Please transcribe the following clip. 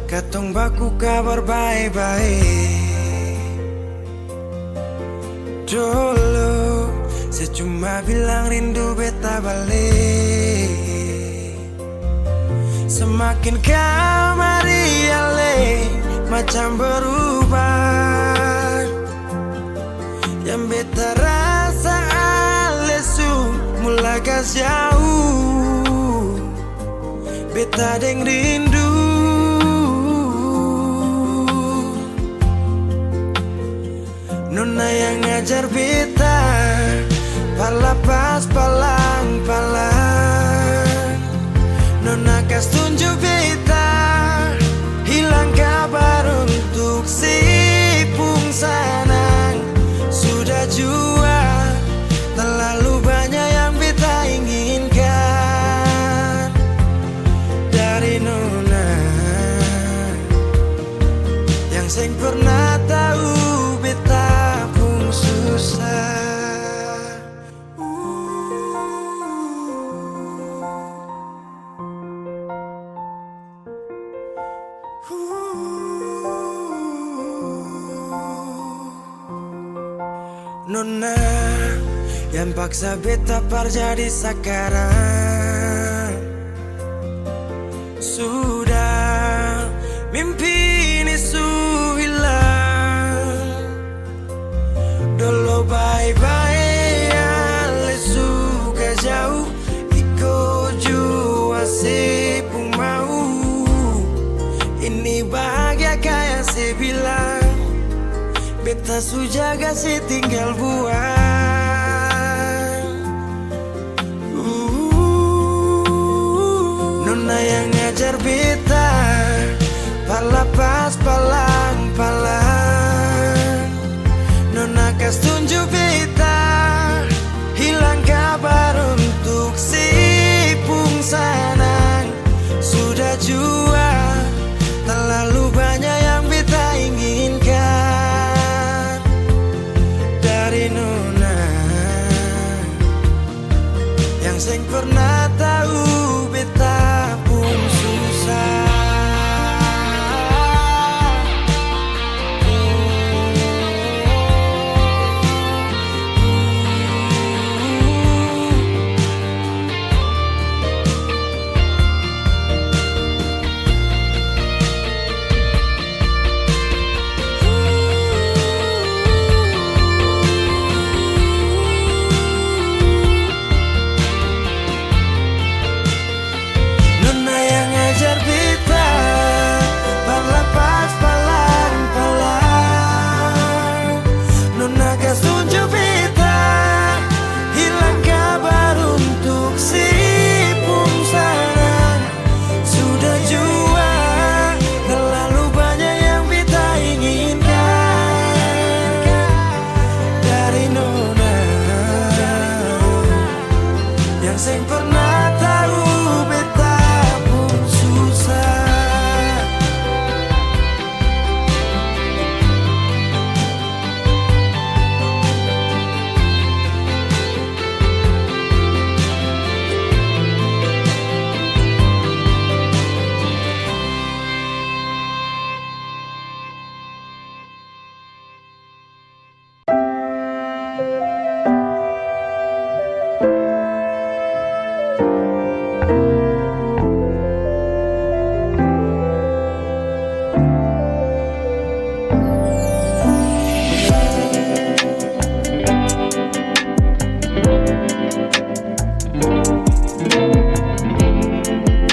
Katong baku kabar baik-baik. Dulu saya cuma bilang rindu beta balik. Semakin kamari ale macam berubah. Yang beta rasa alesu mulai gas jauh. Beta deng rindu. Nona yang ngajar beta palapas palang-palang. Nona kas tunjuk beta hilang kabar untuk si pungsanang. Sudah jua terlalu banyak yang beta inginkan dari Nona yang seng pernah tahu beta pun susah. Nona yang paksa beta par jadi sekarang. Sudah mimpi ini su hilang. Dulu bye-bye ale suka jauh. Iko jua si pun mau. Ini bahagia kayak si bilang. Beta su jaga si tinggal buang. Nona yang ngajar beta palapas palang-palang. Nona kas tunjuk beta hilang kabar untuk si pungsanang. Sudah jua terlalu banyak yang beta inginkan dari Nona yang seng pernah tahu beta pun susah. Seng pernah tahu beta pun susah.